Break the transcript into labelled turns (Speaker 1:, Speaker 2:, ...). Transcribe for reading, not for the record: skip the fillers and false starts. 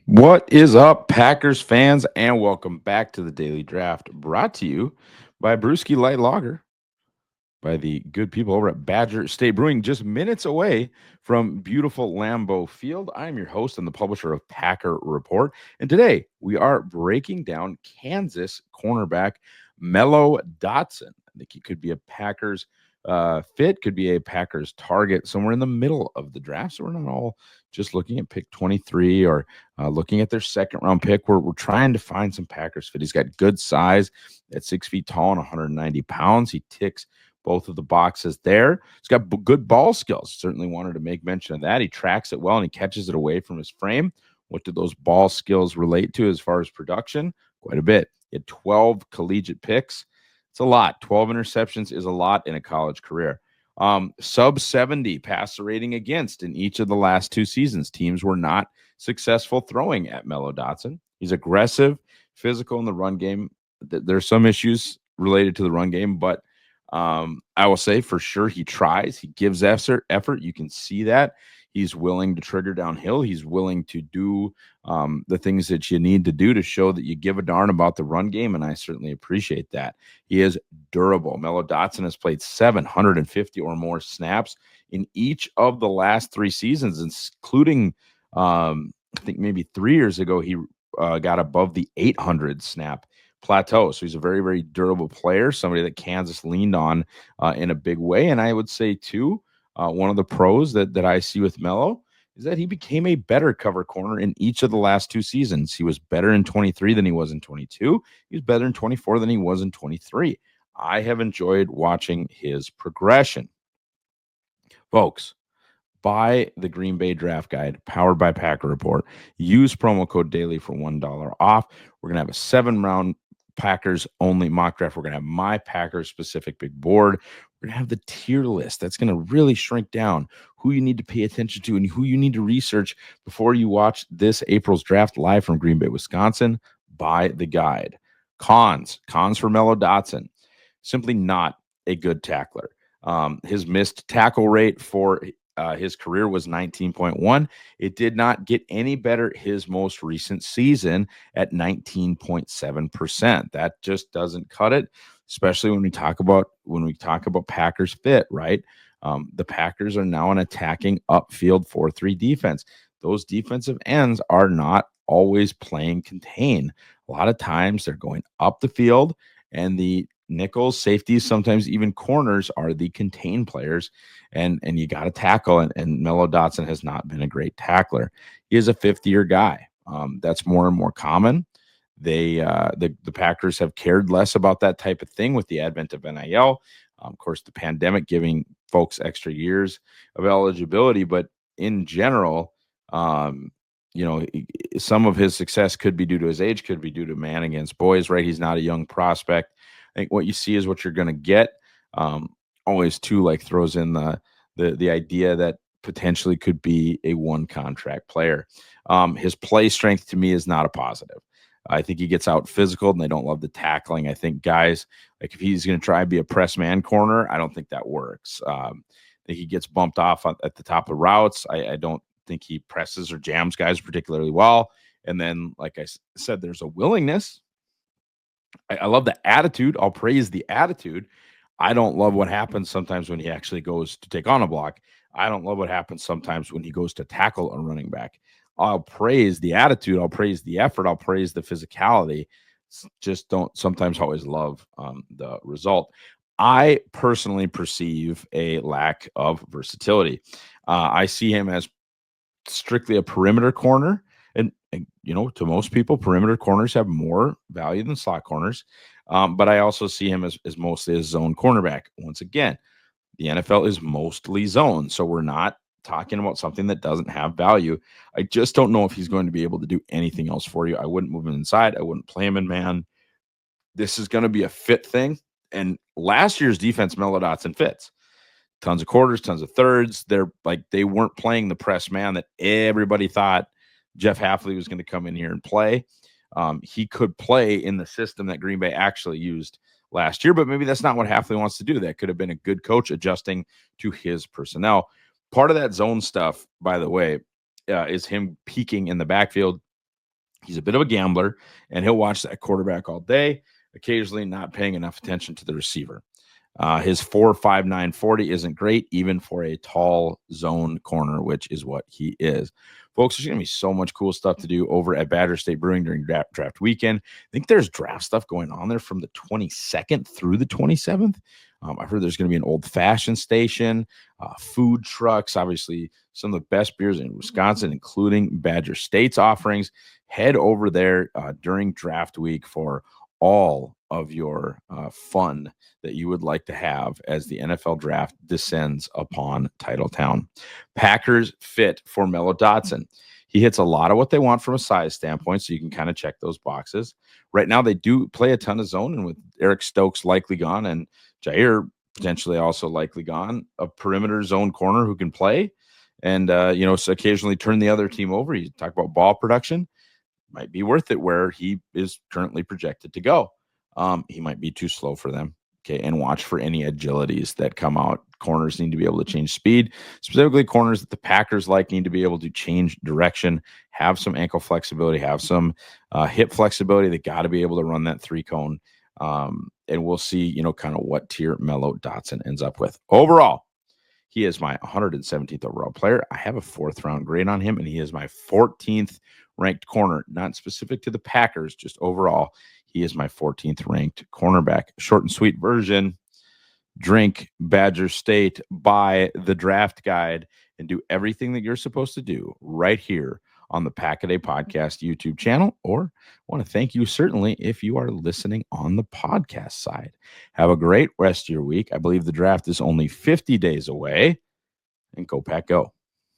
Speaker 1: What is up, Packers fans, and welcome back to the Daily Draft, brought to you by Brewski Light Lager, by the good people over at Badger State Brewing, just minutes away from beautiful Lambeau Field. I'm your host and the publisher of Packer Report, and today we are breaking down Kansas cornerback Mello Dotson. I think he could be a Packers fit, could be a Packers target somewhere in the middle of the draft. So we're not all just looking at pick 23 or looking at their second round pick. We're trying to find some Packers fit. He's got good size at 6 feet tall and 190 pounds. He ticks both of the boxes there. He's got good ball skills. Certainly wanted to make mention of that. He tracks it well and he catches it away from his frame. What do those ball skills relate to as far as production? Quite a bit. He had 12 collegiate picks. It's a lot. 12 interceptions is a lot in a college career. Sub 70 passer rating against in each of the last two seasons. Teams were not successful throwing at Mello Dotson. He's aggressive, physical in the run game. There's some issues related to the run game, but I will say for sure he tries. He gives effort. You can see that. He's willing to trigger downhill. He's willing to do the things that you need to do to show that you give a darn about the run game, and I certainly appreciate that. He is durable. Mello Dotson has played 750 or more snaps in each of the last three seasons, including I think maybe 3 years ago he got above the 800 snap plateau. So he's a very, very durable player, somebody that Kansas leaned on in a big way. And I would say, too, one of the pros that I see with Mello is that he became a better cover corner in each of the last two seasons. He was better in 23 than he was in 22. He was better in 24 than he was in 23. I have enjoyed watching his progression. Folks, buy the Green Bay Draft Guide powered by Packer Report. Use promo code DAILY for $1 off. We're going to have a 7-round Packers only mock draft. We're going to have my Packers specific big board. We're going to have the tier list that's going to really shrink down who you need to pay attention to and who you need to research before you watch this April's draft live from Green Bay, Wisconsin. Buy the guide. Cons for Mello Dotson. Simply not a good tackler. His missed tackle rate for his career was 19.1. It did not get any better his most recent season at 19.7%. That just doesn't cut it, especially when we talk about Packers fit, right? The Packers are now an attacking upfield 4-3 defense. Those defensive ends are not always playing contain. A lot of times they're going up the field, and the nickels, safeties, sometimes even corners are the contain players, and you got to tackle. And Mello Dotson has not been a great tackler. He is a fifth-year guy. That's more and more common. The Packers have cared less about that type of thing with the advent of NIL. Of course, the pandemic giving folks extra years of eligibility, but in general, some of his success could be due to his age, could be due to man against boys, right? He's not a young prospect. I think what you see is what you're going to get. Always too, like, throws in the idea that potentially could be a one contract player. His play strength to me is not a positive. I think he gets out physical and they don't love the tackling. I think guys, like, if he's going to try and be a press man corner, I don't think that works. I think he gets bumped off at the top of routes. I don't think he presses or jams guys particularly well. And then, like I said, there's a willingness. I love the attitude. I'll praise the attitude. I don't love what happens sometimes when he actually goes to take on a block. I don't love what happens sometimes when he goes to tackle a running back. I'll praise the attitude. I'll praise the effort. I'll praise the physicality. Just don't sometimes always love the result. I personally perceive a lack of versatility. I see him as strictly a perimeter corner. And to most people, perimeter corners have more value than slot corners. But I also see him as mostly a zone cornerback. Once again, the NFL is mostly zone. So we're not talking about something that doesn't have value. I just don't know if he's going to be able to do anything else for you. I wouldn't move him inside. I wouldn't play him in man. This is going to be a fit thing. And last year's defense, Mello Dotson fits. Tons of quarters, tons of thirds. They weren't playing the press man that everybody thought Jeff Hafley was going to come in here and play. He could play in the system that Green Bay actually used last year, but maybe that's not what Hafley wants to do. That could have been a good coach adjusting to his personnel. Part of that zone stuff, by the way, is him peeking in the backfield, He's a bit of a gambler, and he'll watch that quarterback all day, occasionally not paying enough attention to the receiver. His 4.59 40 isn't great, even for a tall zone corner, which is what he is. Folks, there's going to be so much cool stuff to do over at Badger State Brewing during draft weekend. I think there's draft stuff going on there from the 22nd through the 27th. I've heard there's going to be an old-fashioned station, food trucks, obviously some of the best beers in Wisconsin, including Badger State's offerings. Head over there during draft week for all of your fun that you would like to have as the NFL draft descends upon Titletown. Packers fit for Mello Dotson. He hits a lot of what they want from a size standpoint, so you can kind of check those boxes. Right now, they do play a ton of zone, and with Eric Stokes likely gone and Jair potentially also likely gone, a perimeter zone corner who can play and, so occasionally turn the other team over. You talk about ball production, might be worth it where he is currently projected to go. He might be too slow for them. Okay. And watch for any agilities that come out. Corners need to be able to change speed, specifically corners that the Packers like need to be able to change direction, have some ankle flexibility, have some hip flexibility. They got to be able to run that 3-cone. And we'll see, kind of what tier Mello Dotson ends up with. Overall, he is my 117th overall player. I have a 4th round grade on him, and he is my 14th ranked corner, not specific to the Packers, just overall. He is my 14th ranked cornerback. Short and sweet version. Drink Badger State, buy the draft guide, and do everything that you're supposed to do right here on the Pack a Day Podcast YouTube channel. Or want to thank you, certainly, if you are listening on the podcast side. Have a great rest of your week. I believe the draft is only 50 days away. And go Pack Go.